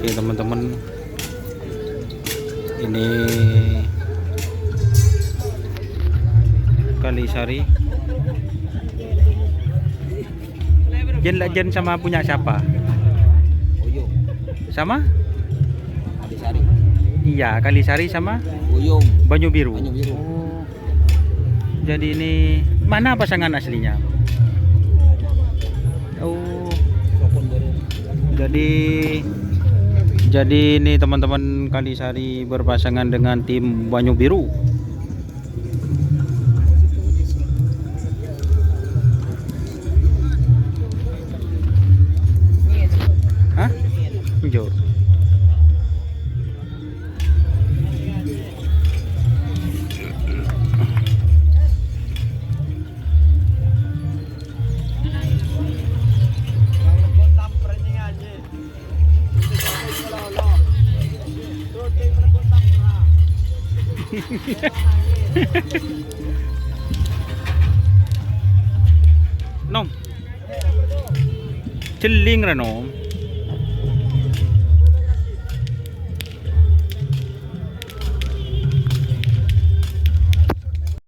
Oke teman-teman, ini Kalisari. Jen sama punya siapa? Uyung. Sama? Kalisari. Iya, Kalisari sama Uyung. Banyu Biru. Banyu Biru. Oh. Jadi ini mana pasangan aslinya? Oh. Sopon baru. Jadi ini teman-teman, Kalisari berpasangan dengan tim Banyu Biru. Hah? Hijau. Nom. Celing ra nom.